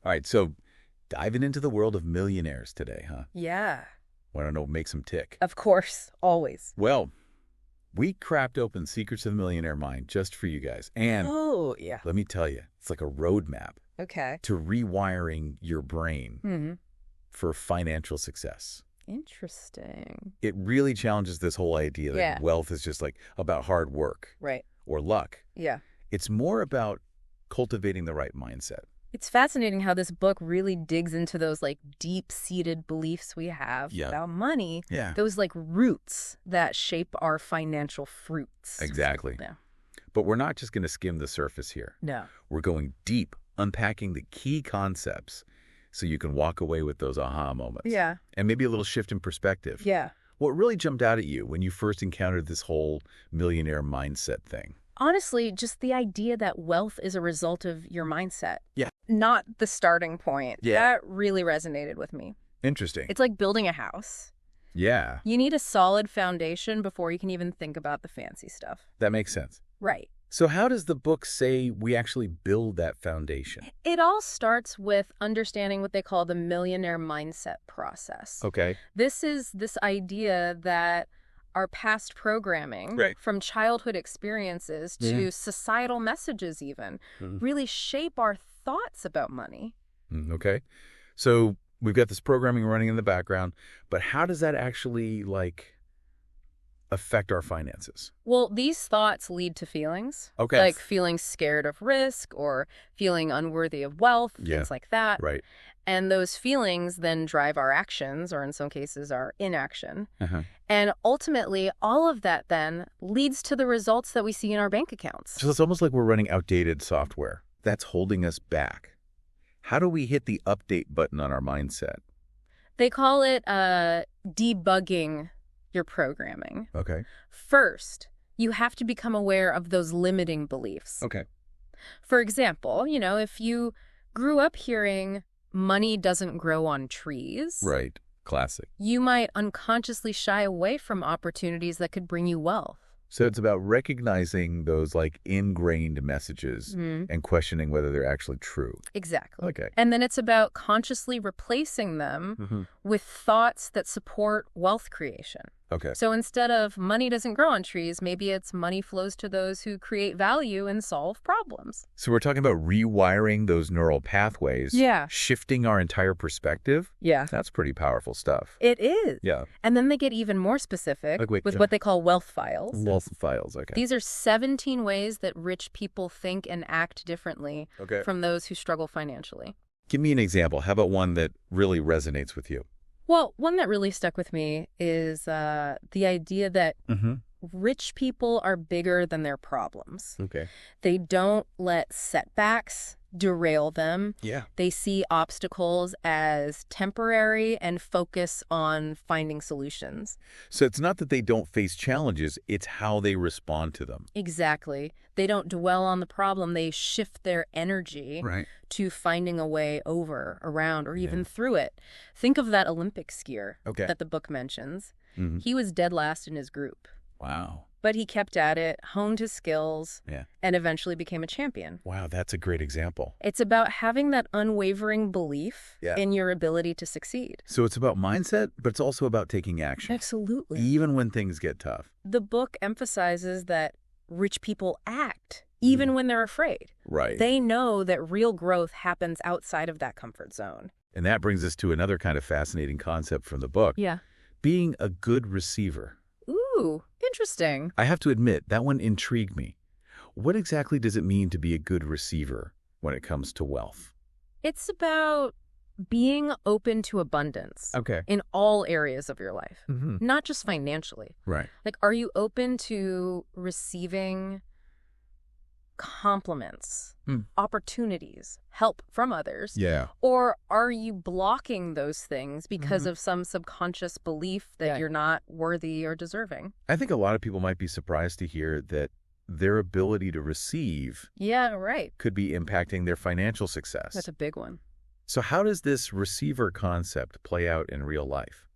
All right, so diving into the world of millionaires today, huh? Yeah. Want to know what makes them tick? Of course. Always. Well, we cracked open Secrets of the Millionaire Mind just for you guys. And Oh, yeah. let me tell you, it's like a roadmap Okay. to rewiring your brain Mm-hmm. for financial success. Interesting. It really challenges this whole idea that Yeah. wealth is just like about hard work Right. or luck. Yeah. It's more about cultivating the right mindset. It's fascinating how this book really digs into those like deep-seated beliefs we have Yeah. about money. Yeah. Those like roots that shape our financial fruits. Exactly. Yeah. But we're not just going to skim the surface here. No. We're going deep, unpacking the key concepts so you can walk away with those aha moments. Yeah. And maybe a little shift in perspective. Yeah. What really jumped out at you when you first encountered this whole millionaire mindset thing? Honestly, just the idea that wealth is a result of your mindset. Yeah. Not the starting point. Yeah. That really resonated with me. Interesting. It's like building a house. Yeah, You need a solid foundation before you can even think about the fancy stuff. that makes sense. Right. So how does the book say we actually build that foundation? It all starts with understanding what they call the millionaire mindset process. Okay. This is this idea that our past programming, Right. from childhood experiences to Yeah. societal messages even, Mhm. really shape our thoughts about money. Okay. So we've got this programming running in the background, but how does that actually, affect our finances? Well, these thoughts lead to feelings. Okay. Like feeling scared of risk or feeling unworthy of wealth, Yeah. things like that. Right. And those feelings then drive our actions, or in some cases, our inaction. Uh-huh. And ultimately, all of that then leads to the results that we see in our bank accounts. So it's almost like we're running outdated software. That's holding us back. How do we hit the update button on our mindset? They call it debugging your programming. Okay. First, you have to become aware of those limiting beliefs. Okay. For example, if you grew up hearing money doesn't grow on trees, Right. Classic. you might unconsciously shy away from opportunities that could bring you wealth. So it's about recognizing those ingrained messages and questioning whether they're actually true. Exactly. Okay. And then it's about consciously replacing them with thoughts that support wealth creation. Okay. So instead of money doesn't grow on trees, maybe it's money flows to those who create value and solve problems. So we're talking about rewiring those neural pathways. Yeah. Shifting our entire perspective. Yeah. That's pretty powerful stuff. It is. Yeah. And then they get even more specific Wait, with what they call wealth files. Wealth files. Okay. These are 17 ways that rich people think and act differently Okay. from those who struggle financially. Give me an example. How about one that really resonates with you? Well, one that really stuck with me is the idea that rich people are bigger than their problems. Okay. They don't let setbacks derail them. Yeah. They see obstacles as temporary and focus on finding solutions. So it's not that they don't face challenges, it's how they respond to them. Exactly. They don't dwell on the problem. They shift their energy Right. to finding a way over, around, or even through it. Think of that Olympic skier Okay. that the book mentions. Mhm. He was dead last in his group, Wow. but he kept at it, honed his skills, Yeah. and eventually became a champion. Wow, that's a great example. It's about having that unwavering belief Yeah. in your ability to succeed. So it's about mindset, but it's also about taking action. Absolutely. Even when things get tough. The book emphasizes that rich people act even when they're afraid. Right. They know that real growth happens outside of that comfort zone. And that brings us to another kind of fascinating concept from the book. Yeah. Being a good receiver. Ooh, interesting. I have to admit, that one intrigued me. What exactly does it mean to be a good receiver when it comes to wealth? It's about being open to abundance Okay. in all areas of your life, Mm-hmm. not just financially. Right. Like, are you open to receiving compliments, opportunities, help from others? Yeah. Or are you blocking those things because of some subconscious belief that you're not worthy or deserving? I think a lot of people might be surprised to hear that their ability to receive Yeah, right. could be impacting their financial success. That's a big one. So how does this receiver concept play out in real life?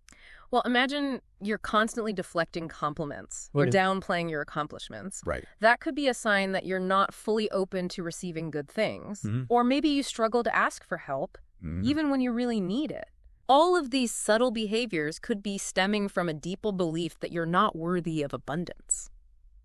Well, imagine you're constantly deflecting compliments or What if- downplaying your accomplishments. Right. That could be a sign that you're not fully open to receiving good things. Mhm. Or maybe you struggle to ask for help, Mhm. even when you really need it. All of these subtle behaviors could be stemming from a deeper belief that you're not worthy of abundance.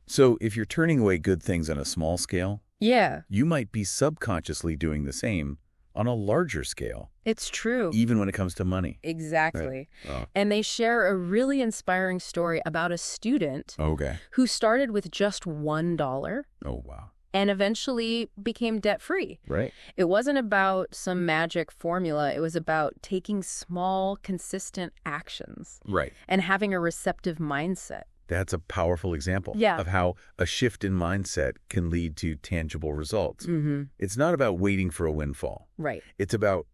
So if you're turning away good things on a small scale, Yeah, you might be subconsciously doing the same on a larger scale, it's true. even when it comes to money. Exactly. Oh. And they share a really inspiring story about a student Okay. who started with just $1 Oh, wow. and eventually became debt-free. Right. It wasn't about some magic formula. It was about taking small, consistent actions Right. and having a receptive mindset. That's a powerful example Yeah. of how a shift in mindset can lead to tangible results. Mm-hmm. It's not about waiting for a windfall. Right. It's about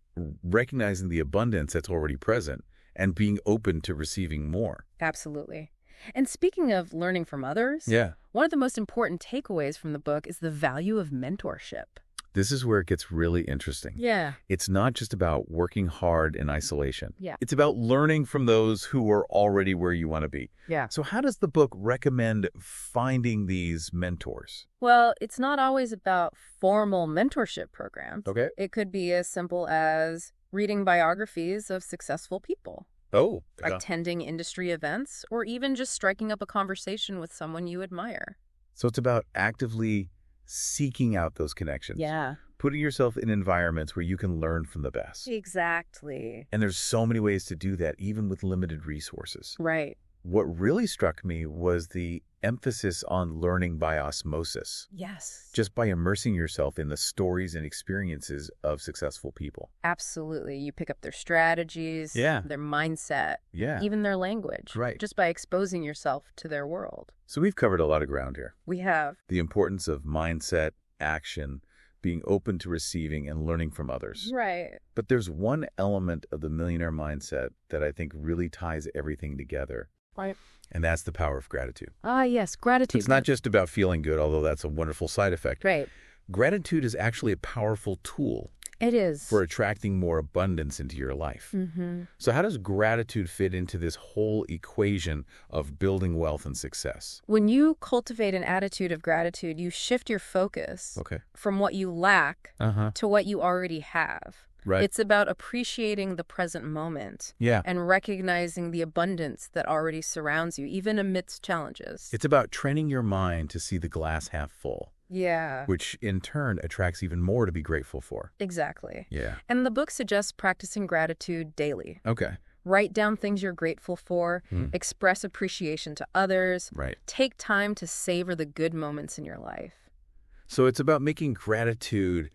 recognizing the abundance that's already present and being open to receiving more. Absolutely. And speaking of learning from others, Yeah. one of the most important takeaways from the book is the value of mentorship. This is where it gets really interesting. Yeah. It's not just about working hard in isolation. Yeah. It's about learning from those who are already where you want to be. Yeah. So how does the book recommend finding these mentors? Well, it's not always about formal mentorship programs. Okay. It could be as simple as reading biographies of successful people, Oh. attending industry events, or even just striking up a conversation with someone you admire. So it's about actively seeking out those connections. Yeah. Putting yourself in environments where you can learn from the best. Exactly. And there's so many ways to do that, even with limited resources. Right. What really struck me was the emphasis on learning by osmosis, Yes. just by immersing yourself in the stories and experiences of successful people. Absolutely. You pick up their strategies, Yeah. their mindset, Yeah. even their language, Right. just by exposing yourself to their world. So we've covered a lot of ground here. We have. The importance of mindset, action, being open to receiving and learning from others. Right. But there's one element of the millionaire mindset that I think really ties everything together. Right. And that's the power of gratitude. Ah, yes. Gratitude. It's not just about feeling good, although that's a wonderful side effect. Right. Gratitude is actually a powerful tool It is. for attracting more abundance into your life. Mm-hmm. So how does gratitude fit into this whole equation of building wealth and success? When you cultivate an attitude of gratitude, you shift your focus Okay. from what you lack Uh-huh. to what you already have. Right. It's about appreciating the present moment Yeah. and recognizing the abundance that already surrounds you, even amidst challenges. It's about training your mind to see the glass half full, Yeah, which in turn attracts even more to be grateful for. exactly. Yeah. And the book suggests practicing gratitude daily. Okay. Write down things you're grateful for, Hmm. express appreciation to others, Right. take time to savor the good moments in your life. So it's about making gratitude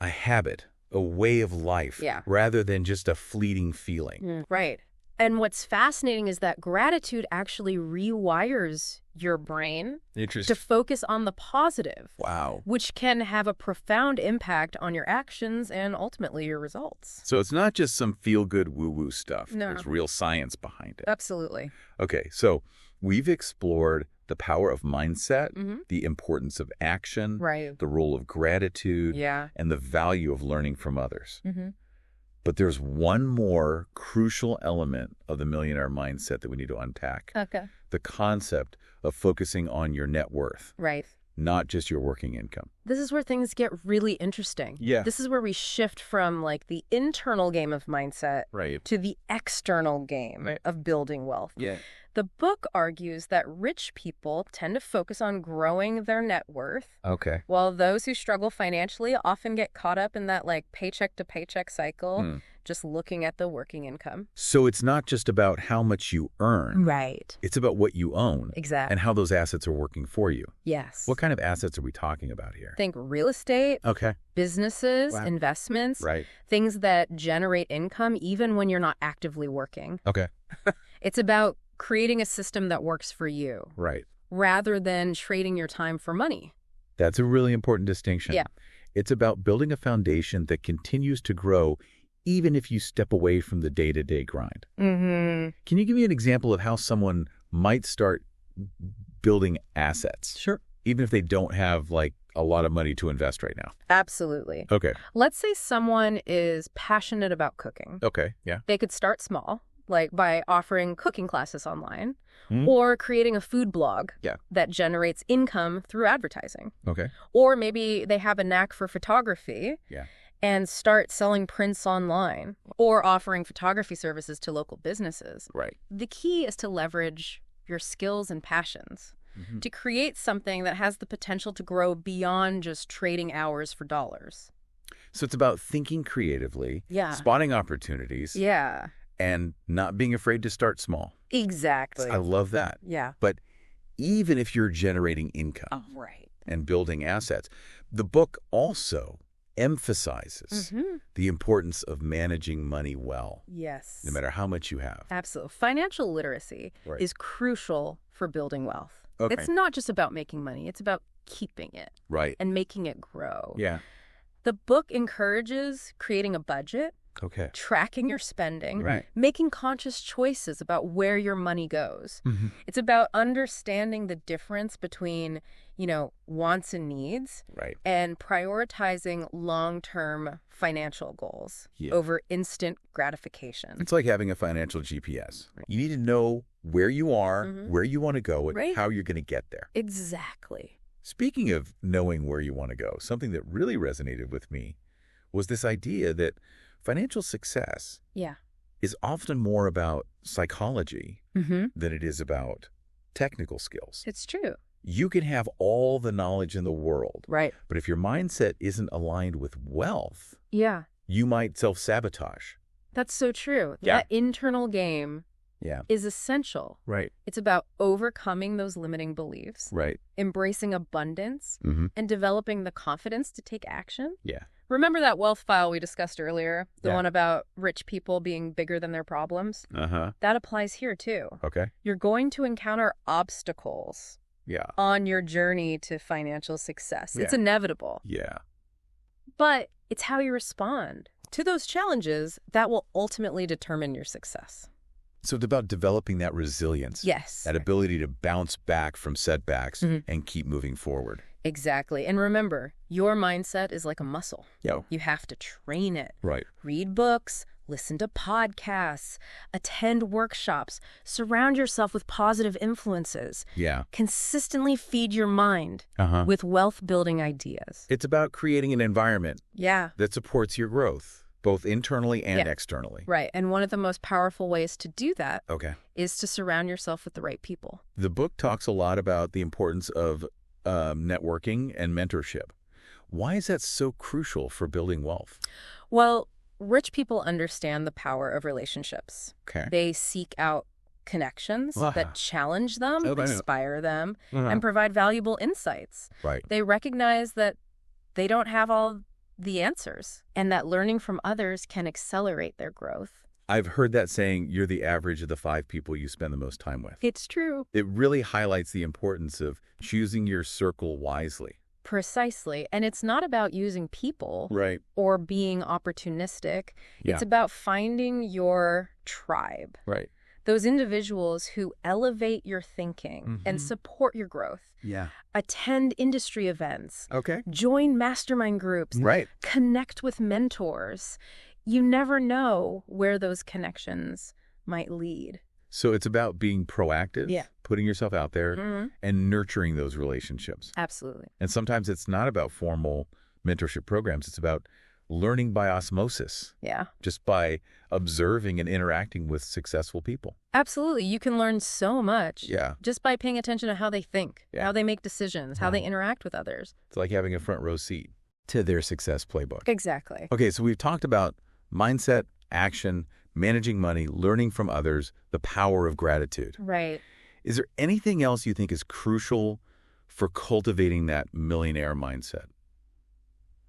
a habit, a way of life, Yeah. rather than just a fleeting feeling. Right. And what's fascinating is that gratitude actually rewires your brain to Interesting. focus on the positive, Wow. which can have a profound impact on your actions and ultimately your results. So it's not just some feel-good woo-woo stuff. No. There's real science behind it. Absolutely. Okay, so we've explored the power of mindset, Mm-hmm. the importance of action, Right. the role of gratitude, Yeah. and the value of learning from others. Mm-hmm. But there's one more crucial element of the millionaire mindset that we need to unpack. Okay. The concept of focusing on your net worth, Right. not just your working income. This is where things get really interesting. Yeah. This is where we shift from like the internal game of mindset Right. to the external game Right. of building wealth. Yeah. The book argues that rich people tend to focus on growing their net worth, Okay. while those who struggle financially often get caught up in that like paycheck to paycheck cycle, just looking at the working income. So it's not just about how much you earn. Right. It's about what you own Exactly. and how those assets are working for you. Yes. What kind of assets are we talking about here? Think real estate, Okay. businesses, Wow. investments, Right. things that generate income even when you're not actively working. Okay. It's about creating a system that works for you Right. rather than trading your time for money. That's a really important distinction. Yeah. It's about building a foundation that continues to grow even if you step away from the day-to-day grind. Mm-hmm. Can you give me an example of how someone might start building assets, Sure. even if they don't have like a lot of money to invest right now? Absolutely. Okay. Let's say someone is passionate about cooking. Okay. Yeah. They could start small, like by offering cooking classes online Hmm? or creating a food blog Yeah. that generates income through advertising. Okay. Or maybe they have a knack for photography Yeah. and start selling prints online or offering photography services to local businesses. Right. The key is to leverage your skills and passions Mm-hmm. to create something that has the potential to grow beyond just trading hours for dollars. So it's about thinking creatively, Yeah. spotting opportunities, Yeah, and not being afraid to start small. exactly. I love that. Yeah. But even if you're generating income Oh, right. and building assets, the book also emphasizes the importance of managing money well, Yes. no matter how much you have. Absolutely. Financial literacy Right. is crucial for building wealth. Okay. It's not just about making money. It's about keeping it Right. and making it grow. Yeah. The book encourages creating a budget, Okay. tracking your spending, Right. making conscious choices about where your money goes. Mm-hmm. It's about understanding the difference between, wants and needs Right. and prioritizing long-term financial goals Yeah. over instant gratification. It's like having a financial GPS. You need to know where you are, where you want to go, and Right. how you're going to get there. Exactly. Speaking of knowing where you want to go, something that really resonated with me was this idea that financial success Yeah. is often more about psychology Mm-hmm. than it is about technical skills. It's true. You can have all the knowledge in the world, Right. but if your mindset isn't aligned with wealth, Yeah. you might self-sabotage. That's so true. Yeah. That internal game Yeah. is essential. Right. It's about overcoming those limiting beliefs, Right. embracing abundance, Mm-hmm. and developing the confidence to take action. Yeah. Remember that wealth file we discussed earlier? The Yeah. one about rich people being bigger than their problems? Uh-huh. That applies here too. Okay. You're going to encounter obstacles Yeah. on your journey to financial success. It's Yeah. inevitable. Yeah. But it's how you respond to those challenges that will ultimately determine your success. So it's about developing that resilience. Yes. That ability to bounce back from setbacks Mhm. and keep moving forward. Exactly. And remember, your mindset is like a muscle. Yeah. You have to train it. Right. Read books, listen to podcasts, attend workshops, surround yourself with positive influences. Yeah. Consistently feed your mind Uh-huh. with wealth-building ideas. It's about creating an environment Yeah, that supports your growth, both internally and Yeah. externally. right. And one of the most powerful ways to do that Okay. is to surround yourself with the right people. The book talks a lot about the importance of networking and mentorship. Why is that so crucial for building wealth? Well, rich people understand the power of relationships. Okay. They seek out connections Wow. that challenge them, Oh, I know. inspire them, Uh-huh. and provide valuable insights. Right. They recognize that they don't have all the answers and that learning from others can accelerate their growth. I've heard that saying, you're the average of the 5 people you spend the most time with. It's true. It really highlights the importance of choosing your circle wisely. Precisely. And it's not about using people Right. or being opportunistic. Yeah. It's about finding your tribe. Right. Those individuals who elevate your thinking and Mhm. support your growth. Yeah. Attend industry events. Okay. Join mastermind groups. Right. Connect with mentors. You never know where those connections might lead. So it's about being proactive, Yeah. putting yourself out there, Mm-hmm. and nurturing those relationships. Absolutely. And sometimes it's not about formal mentorship programs. It's about learning by osmosis, Yeah. just by observing and interacting with successful people. Absolutely. You can learn so much Yeah. just by paying attention to how they think, Yeah. how they make decisions, how they interact with others. It's like having a front row seat to their success playbook. Exactly. Okay, so we've talked about mindset, action, managing money, learning from others, the power of gratitude. Right. Is there anything else you think is crucial for cultivating that millionaire mindset?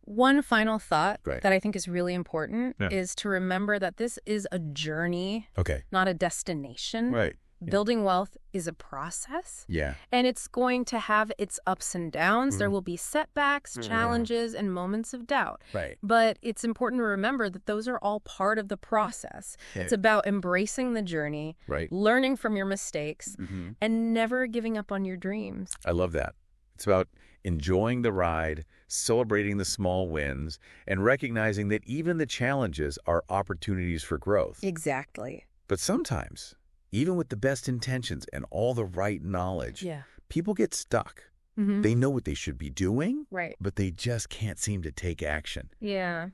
One final thought Right. that I think is really important Yeah. is to remember that this is a journey, Okay. not a destination. Right. Building wealth is a process, Yeah. and it's going to have its ups and downs. There Mhm. will be setbacks, challenges, and moments of doubt. Right. But it's important to remember that those are all part of the process. Yeah. It's about embracing the journey, Right. learning from your mistakes, Mm-hmm. and never giving up on your dreams. I love that. It's about enjoying the ride, celebrating the small wins, and recognizing that even the challenges are opportunities for growth. Exactly. But sometimes, even with the best intentions and all the right knowledge, people get stuck. They know what they should be doing, but they just can't seem to take action.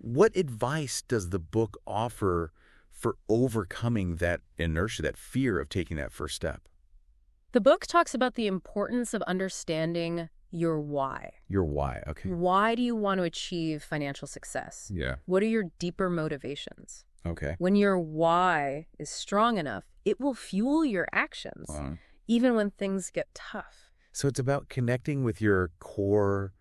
What advice does the book offer for overcoming that inertia, that fear of taking that first step? The book talks about the importance of understanding your why. Your why, okay. Why do you want to achieve financial success? What are your deeper motivations? Okay. When your why is strong enough, it will fuel your actions, even when things get tough. So it's about connecting with your core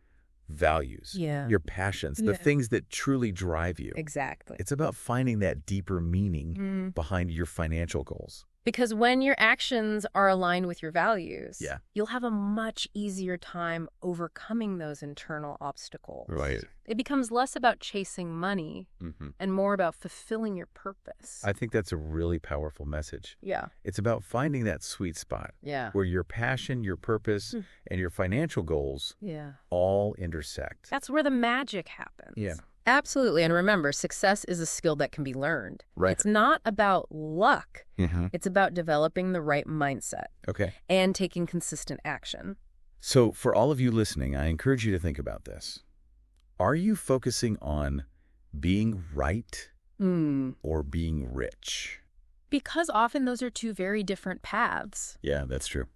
values, your passions, the things that truly drive you. Exactly. It's about finding that deeper meaning behind your financial goals. Because when your actions are aligned with your values, you'll have a much easier time overcoming those internal obstacles. It becomes less about chasing money and more about fulfilling your purpose. I think that's a really powerful message. It's about finding that sweet spot where your passion, your purpose, and your financial goals all intersect. That's where the magic happens. Absolutely. And remember, success is a skill that can be learned. It's not about luck. It's about developing the right mindset and taking consistent action. So for all of you listening, I encourage you to think about this. Are you focusing on being right or being rich? Because often those are two very different paths. Yeah, that's true.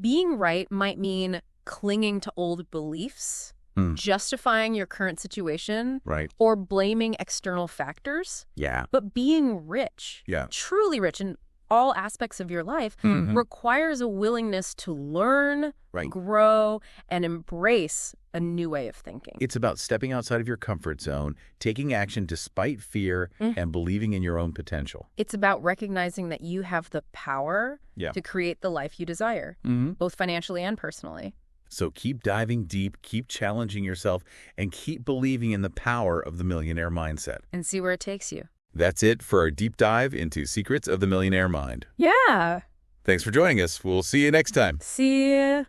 Being right might mean clinging to old beliefs, justifying your current situation, or blaming external factors. But being rich, truly rich in all aspects of your life, requires a willingness to learn, grow, and embrace a new way of thinking. It's about stepping outside of your comfort zone, taking action despite fear, and believing in your own potential. It's about recognizing that you have the power to create the life you desire, both financially and personally. So keep diving deep, keep challenging yourself, and keep believing in the power of the millionaire mindset. And see where it takes you. That's it for our deep dive into Secrets of the Millionaire Mind. Yeah. Thanks for joining us. We'll see you next time. See ya.